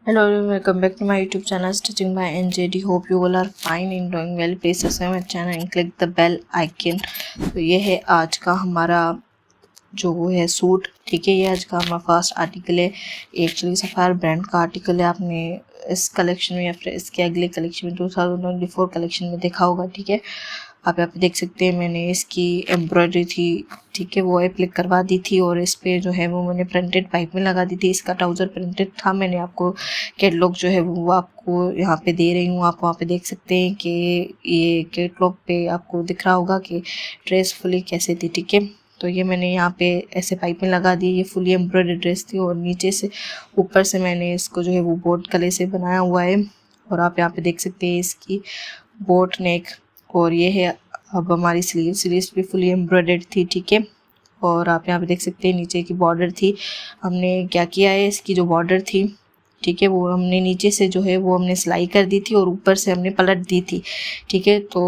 Hello everyone, welcome back to my YouTube channel Stitching by NJD. Hope you all are fine and doing well. Please subscribe my channel and click the bell icon. तो ये है आज का हमारा जो वो है suit, ठीक है। ये आज का हमारा फर्स्ट आर्टिकल है। एक्चुअली सफ़ायर ब्रांड का आर्टिकल है। आपने इस कलेक्शन में या फिर इसके अगले कलेक्शन में 2024 कलेक्शन में देखा होगा, ठीक है। आप यहाँ पे देख सकते हैं मैंने इसकी एम्ब्रॉयडरी थी, ठीक है, वो एप्लिक करवा दी थी और इस पे जो है वो मैंने प्रिंटेड पाइप में लगा दी थी। इसका ट्राउज़र प्रिंटेड था। मैंने आपको कैटलॉग जो है वो आपको यहाँ पे दे रही हूँ। आप वहाँ पे देख सकते हैं कि ये कैटलॉग पे आपको दिख रहा होगा कि ड्रेस फुली कैसे थी, ठीक है। तो ये मैंने यहाँ पे ऐसे पाइप में लगा दी। ये फुली एम्ब्रॉयडरी ड्रेस थी और नीचे से ऊपर से मैंने इसको जो है वो बोट गले से बनाया हुआ है। और आप यहाँ पे देख सकते हैं इसकी बोट नेक। और ये है अब हमारी स्लीव्स भी फुली एम्ब्रॉयडर्ड थी, ठीक है। और आप यहाँ पे देख सकते हैं नीचे की बॉर्डर थी। हमने क्या किया है, इसकी जो बॉर्डर थी, ठीक है, वो हमने नीचे से जो है वो हमने सिलाई कर दी थी और ऊपर से हमने पलट दी थी, ठीक है। तो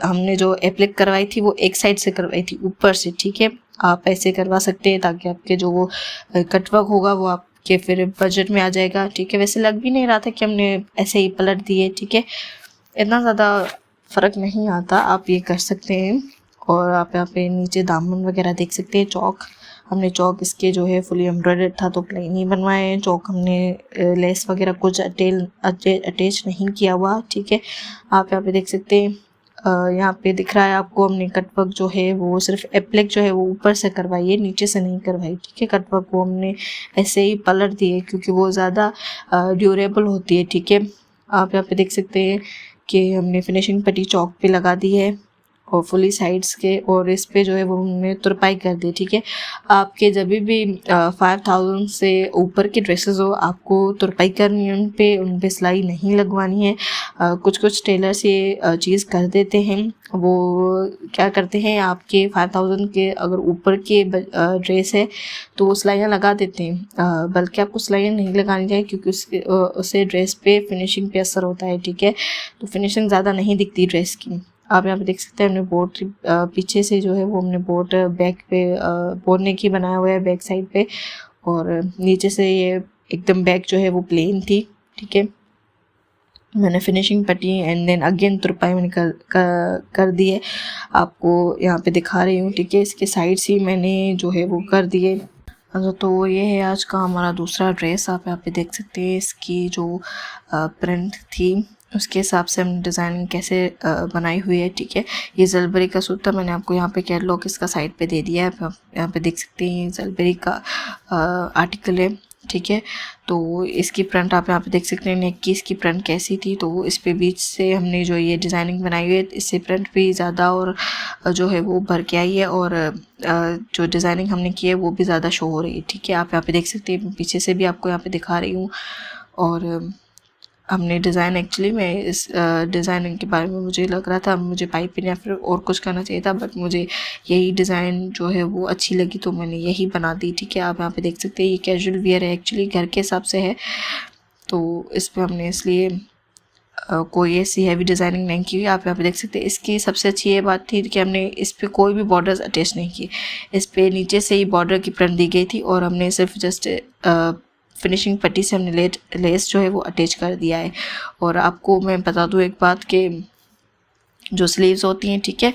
हमने जो एप्लिक करवाई थी वो एक साइड से करवाई थी, ऊपर से, ठीक है। आप ऐसे करवा सकते हैं ताकि आपके जो वो कटवर्क होगा वो आपके फिर बजट में आ जाएगा, ठीक है। वैसे लग भी नहीं रहा था कि हमने ऐसे ही पलट दिए, ठीक है। इतना ज़्यादा फ़र्क नहीं आता, आप ये कर सकते हैं। और आप यहाँ पे नीचे दामन वगैरह देख सकते हैं। चौक हमने चौक इसके जो है फुली एम्ब्रॉयडर्ड था तो प्लेन ही बनवाए हैं। चौक हमने लेस वगैरह कुछ अटैच नहीं किया हुआ, ठीक है। आप यहाँ पे देख सकते हैं, यहाँ पे दिख रहा है आपको हमने कटवर्क जो है वो सिर्फ एप्लिक जो है वो ऊपर से करवाई है, नीचे से नहीं करवाई, ठीक है। कटवर्क को हमने ऐसे ही पलट दिए क्योंकि वो ज़्यादा ड्यूरेबल होती है, ठीक है। आप यहाँ पे देख सकते हैं कि हमने फिनिशिंग पट्टी चौक पे लगा दी है और फुली साइड्स के, और इस पे जो है वो हमने तुरपाई कर दी, ठीक है। आपके जब भी 5000 से ऊपर के ड्रेसेस हो आपको तुरपाई करनी है, उन पे सिलाई नहीं लगवानी है। कुछ कुछ टेलर्स ये चीज़ कर देते हैं। वो क्या करते हैं, आपके 5000 के अगर ऊपर के ड्रेस है तो वो सिलाइयाँ लगा देते हैं। बल्कि आपको सिलाइयाँ नहीं लगानी चाहिए क्योंकि उससे ड्रेस पे फिनिशिंग पे असर होता है, ठीक है। तो फिनिशिंग ज़्यादा नहीं दिखती ड्रेस की। आप यहाँ पे देख सकते हैं हमने बोट पीछे से जो है वो हमने बोट बैक पे बोट नेक ही बनाया हुआ है बैक साइड पे, और नीचे से ये एकदम बैक जो है वो प्लेन थी, ठीक है। मैंने फिनिशिंग पट्टी एंड देन अगेन तुरपाई मैंने कर दी है। आपको यहाँ पे दिखा रही हूँ, ठीक है। इसके साइड से मैंने जो है वो कर दिए। तो ये है आज का हमारा दूसरा ड्रेस। आप यहाँ पे देख सकते हैं इसकी जो प्रिंट थी उसके हिसाब से हमने डिज़ाइन कैसे बनाई हुई है, ठीक है। ये जलबरी का सूट था। मैंने आपको यहाँ पे कैटलॉग इसका साइड पे दे दिया है। आप यहाँ पे देख सकते हैं ये जलबरी का आर्टिकल है, ठीक है। तो इसकी प्रिंट आप यहाँ पे देख सकते हैं नेक की इसकी प्रिंट कैसी थी। तो इस पे बीच से हमने जो ये डिज़ाइनिंग बनाई हुई है इससे प्रिंट भी ज़्यादा और जो है वो भर के आई है, और जो डिज़ाइनिंग हमने की है वो भी ज़्यादा शो हो रही है, ठीक है। आप यहाँ पे देख सकते हैं, पीछे से भी आपको यहाँ पे दिखा रही हूँ। और हमने डिज़ाइन एक्चुअली मैं इस डिज़ाइनिंग के बारे में मुझे लग रहा था मुझे पाइपिंग या फिर और कुछ करना चाहिए था, बट मुझे यही डिज़ाइन जो है वो अच्छी लगी तो मैंने यही बना दी, ठीक है। आप यहाँ पे देख सकते हैं ये कैजुअल वियर है, एक्चुअली घर के हिसाब से है। तो इस पर हमने इसलिए कोई ऐसी हैवी डिज़ाइनिंग नहीं की हुई। आप यहाँ पे देख सकते हैं इसकी सबसे अच्छी ये बात थी कि हमने इस पर कोई भी बॉर्डर्स अटैच नहीं किए। इस पर नीचे से ही बॉर्डर की प्रिंट दी गई थी और हमने सिर्फ जस्ट फिनिशिंग पट्टी से हमने लेस जो है वो अटैच कर दिया है। और आपको मैं बता दूँ एक बात कि जो स्लीव्स होती हैं, ठीक है,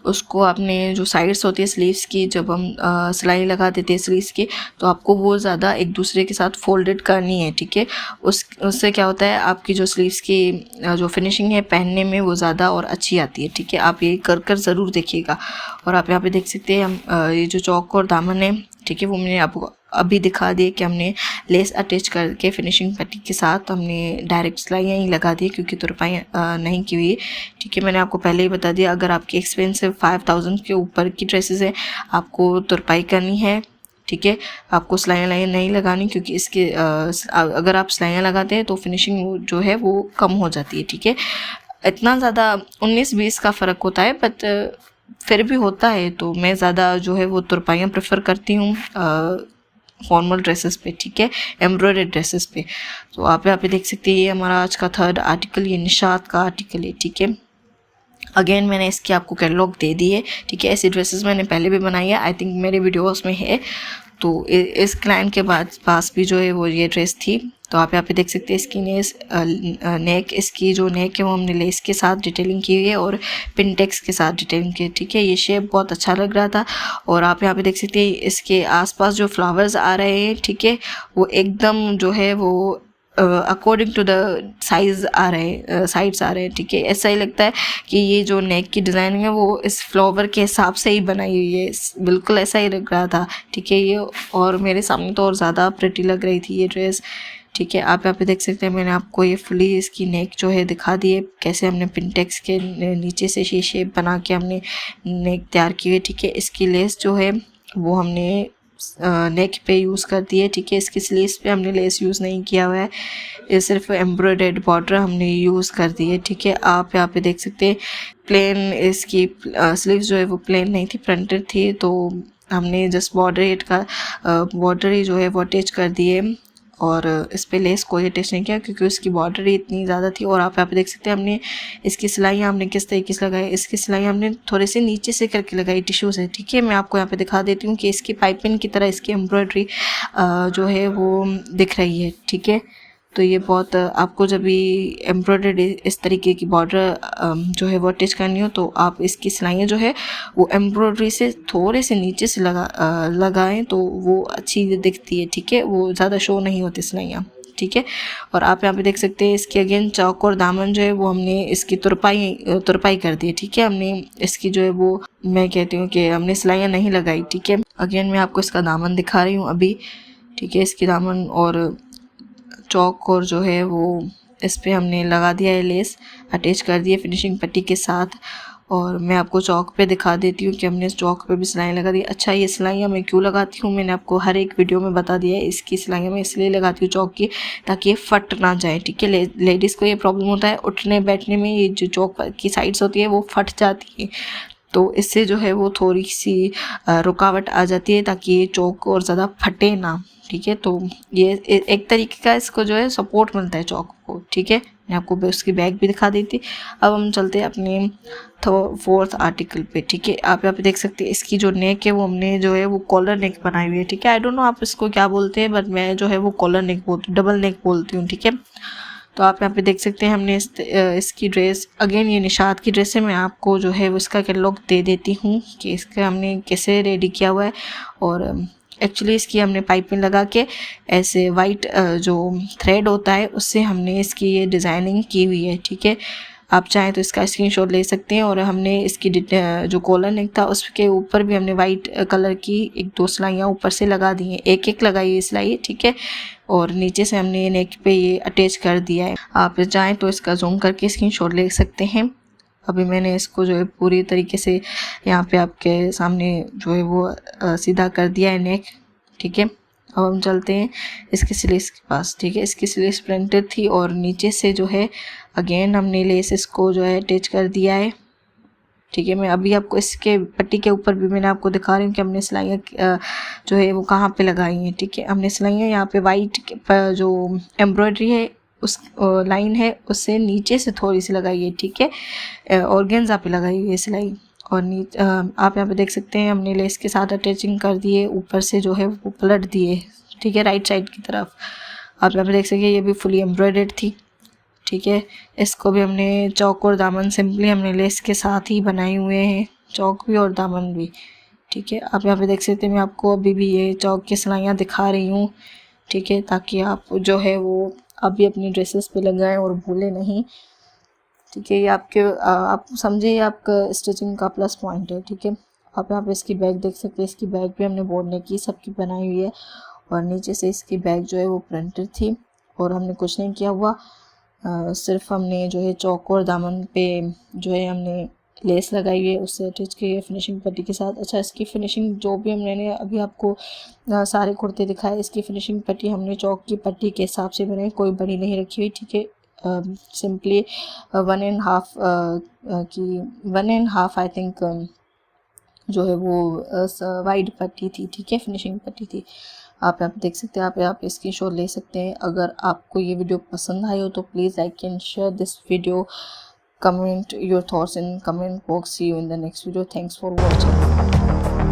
उसको आपने जो साइड्स होती है स्लीव्स की जब हम सिलाई लगा देते हैं स्लीव्स की तो आपको वो ज़्यादा एक दूसरे के साथ फोल्डेड करनी है, ठीक है। उससे क्या होता है आपकी जो स्लीव्स की जो फिनिशिंग है पहनने में वो ज़्यादा और अच्छी आती है, ठीक है। आप ये कर ज़रूर देखिएगा। और आप यहाँ पे देख सकते हैं हम ये जो चौक और दामन है, ठीक है, वो मैंने आपको अभी दिखा दिए कि हमने लेस अटैच करके फिनिशिंग पट्टी के साथ हमने डायरेक्ट सिलाइयाँ ही लगा दी क्योंकि तुरपाई नहीं की हुई, ठीक है। मैंने आपको पहले ही बता दिया अगर आपकी एक्सपेंसिव 5000 के ऊपर की ड्रेसेस हैं आपको तुरपाई करनी है, ठीक है। आपको सिलाइयाँ नहीं लगानी क्योंकि इसके अगर आप सिलाइयाँ लगाते हैं तो फिनिशिंग जो है वो कम हो जाती है, ठीक है। इतना ज़्यादा 19-20 का फ़र्क होता है बट फिर भी होता है। तो मैं ज़्यादा जो है वो तुरपाइयाँ प्रेफर करती हूँ फॉर्मल ड्रेसेस पे, ठीक है, एम्ब्रॉयडर्ड ड्रेसेस पे। तो आप यहाँ पे देख सकते हैं ये हमारा आज का थर्ड आर्टिकल, ये निशात का आर्टिकल है, ठीक है। अगेन मैंने इसकी आपको कैटलॉग दे दी है, ठीक है। ऐसी ड्रेसेस मैंने पहले भी बनाई है, आई थिंक मेरे वीडियोस में है। तो इस क्लाइंट के पास भी जो है वो ये ड्रेस थी तो आप यहाँ पे देख सकते हैं इसकी नेक, इसकी जो नेक है वो हमने लेस के साथ डिटेलिंग की हुई है और पिनटेक्स के साथ डिटेलिंग की है, ठीक है। ये शेप बहुत अच्छा लग रहा था। और आप यहाँ पे देख सकते हैं इसके आसपास जो फ्लावर्स आ रहे हैं, ठीक है, वो एकदम जो है वो अकॉर्डिंग टू द साइज आ रहे हैं, साइड्स आ रहे हैं, ठीक है। ऐसा ही लगता है कि ये जो नेक की डिज़ाइनिंग है वो इस फ्लावर के हिसाब से ही बनाई हुई है, बिल्कुल ऐसा ही लग रहा था, ठीक है ये। और मेरे सामने तो और ज़्यादा प्रिटी लग रही थी ये ड्रेस, ठीक है। आप यहाँ पे देख सकते हैं मैंने आपको ये फुली इसकी नेक जो है दिखा दी है, कैसे हमने पिनटेक्स के नीचे से शेप बना के हमने नेक तैयार की है, ठीक है। इसकी लेस जो है वो हमने नेक पे यूज़ कर दी है, ठीक है। इसकी स्लीव्स पे हमने लेस यूज़ नहीं किया हुआ है, ये सिर्फ एम्ब्रॉयडर्ड बॉर्डर हमने यूज़ कर दी है, ठीक है। आप यहाँ पे देख सकते हैं प्लेन इसकी स्लीव्स जो है वो प्लेन नहीं थी, प्रिंटेड थी, तो हमने जस्ट बॉर्डर ही जो है वो अटैच कर दिए और इस पे लेस कोई अटैच नहीं किया क्योंकि उसकी बॉर्डर ही इतनी ज़्यादा थी। और आप यहाँ पे देख सकते हैं हमने इसकी सिलाइयाँ हमने किस तरीके से लगाई, इसकी सिलाइयाँ हमने थोड़े से नीचे से करके लगाई टिश्यू से, ठीक है। मैं आपको यहाँ पे दिखा देती हूँ कि इसकी पाइपिंग की तरह इसकी एम्ब्रॉयडरी जो है वो दिख रही है, ठीक है। तो ये बहुत आपको जब भी एम्ब्रॉयडर्ड इस तरीके की बॉर्डर जो है वो अटैच करनी हो तो आप इसकी सिलाइयाँ जो है वो एम्ब्रॉयडरी से थोड़े से नीचे से लगाएं तो वो अच्छी दिखती है, ठीक है, वो ज़्यादा शो नहीं होती सिलाइयाँ, ठीक है। और आप यहाँ पे देख सकते हैं इसकी अगेन चौक और दामन जो है वो हमने इसकी तुरपाई कर दी है, ठीक है। हमने इसकी जो है वो मैं कहती हूँ कि हमने सिलाइयाँ नहीं लगाई, ठीक है। अगेन मैं आपको इसका दामन दिखा रही हूँ अभी, ठीक है। इसकी दामन और चौक और जो है वो इस पे हमने लगा दिया है, लेस अटैच कर दिया फिनिशिंग पट्टी के साथ। और मैं आपको चौक पे दिखा देती हूँ कि हमने इस चौक पे भी सिलाई लगा दी। अच्छा, ये सिलाइयाँ मैं क्यों लगाती हूँ मैंने आपको हर एक वीडियो में बता दिया है। इसकी सिलाइयाँ मैं इसलिए लगाती हूँ चौक की, ताकि ये फट ना जाए, ठीक है। लेडीज़ को ये प्रॉब्लम होता है उठने बैठने में, ये जो चौक की साइड्स होती है वो फट जाती है, तो इससे जो है वो थोड़ी सी रुकावट आ जाती है ताकि ये चौक और ज़्यादा फटे ना, ठीक है। तो ये एक तरीके का इसको जो है सपोर्ट मिलता है चौक को, ठीक है। मैं आपको उसकी बैग भी दिखा दी थी। अब हम चलते हैं अपने फोर्थ आर्टिकल पे, ठीक है। आप यहाँ पे देख सकते हैं इसकी जो नेक है वो हमने जो है वो कॉलर नेक बनाई हुई है, ठीक है। आई डोंट नो आप इसको क्या बोलते हैं, बट मैं जो है वो कॉलर नेक बोलती हूँ, डबल नेक बोलती हूँ, ठीक है। तो आप यहाँ पे देख सकते हैं हमने इसकी ड्रेस, अगेन ये निशात की ड्रेस है, मैं आपको जो है वो इसका कैटलॉग दे देती हूँ कि इसका हमने कैसे रेडी किया हुआ है। और एक्चुअली इसकी हमने पाइपिंग लगा के ऐसे वाइट जो थ्रेड होता है उससे हमने इसकी ये डिज़ाइनिंग की हुई है, ठीक है। आप चाहें तो इसका स्क्रीनशॉट ले सकते हैं। और हमने इसकी जो कॉलर नेक था उसके ऊपर भी हमने वाइट कलर की 1-2 सिलाइयाँ ऊपर से लगा दी हैं, एक लगाई है सिलाई, ठीक है। और नीचे से हमने नेक पे ये अटैच कर दिया है। आप चाहें तो इसका जूम करके स्क्रीनशॉट ले सकते हैं। अभी मैंने इसको जो है पूरी तरीके से यहाँ पे आपके सामने जो है वो सीधा कर दिया है नेक, ठीक है। अब हम चलते हैं इसकी स्लीव्स के पास, ठीक है। इसकी स्लीव्स प्रिंटेड थी और नीचे से जो है अगेन हमने लेस इसको जो है अटैच कर दिया है, ठीक है। मैं अभी आपको इसके पट्टी के ऊपर भी मैंने आपको दिखा रही हूँ कि हमने सिलाइयाँ जो है वो कहाँ पे लगाई हैं, ठीक है। हमने सिलाइयाँ यहाँ पे वाइट पर जो एम्ब्रॉयडरी है उस लाइन है उससे नीचे से थोड़ी सी लगाई है, ठीक है। ऑर्गेन्जा पे लगाई हुई है सिलाई। और आप यहाँ पे देख सकते हैं हमने लेस के साथ अटैचिंग कर दिए, ऊपर से जो है वो पलट दिए, ठीक है, राइट साइड की तरफ। आप यहाँ पे देख सकते हैं ये भी फुली एम्ब्रॉयडर्ड थी, ठीक है। इसको भी हमने चौक और दामन सिंपली हमने लेस के साथ ही बनाए हुए हैं, चौक भी और दामन भी, ठीक है। आप यहाँ पे देख सकते हैं मैं आपको अभी भी ये चौक की सिलाइयाँ दिखा रही हूँ, ठीक है, ताकि आप जो है वो अभी अपनी ड्रेसेस पे लगाएं और भूलें नहीं, ठीक है। ये आपके आप समझे ये आपका स्टिचिंग का प्लस पॉइंट है, ठीक है। आप यहाँ पे इसकी बैग देख सकते हैं, इसकी बैग भी हमने बोर्ड नेक की सबकी बनाई हुई है और नीचे से इसकी बैग जो है वो प्रिंटेड थी और हमने कुछ नहीं किया हुआ, सिर्फ हमने जो है चौक और दामन पे जो है हमने लेस लगाई हुई है उससे अटैच की है फिनिशिंग पट्टी के साथ। अच्छा, इसकी फिनिशिंग जो भी मैंने अभी आपको सारे कुर्ते दिखाए, इसकी फिनिशिंग पट्टी हमने चौक की पट्टी के हिसाब से बनाई, कोई बड़ी नहीं रखी हुई, ठीक है। सिंपली 1.5 आई थिंक जो है वो वाइड पट्टी थी, ठीक है, फिनिशिंग पट्टी थी। आप यहाँ पे देख सकते हैं, आप यहाँ पे इसकी शॉट ले सकते हैं। अगर आपको ये वीडियो पसंद आई हो तो please like and share this video, comment your thoughts in comment box. See you in the next video. Thanks for watching.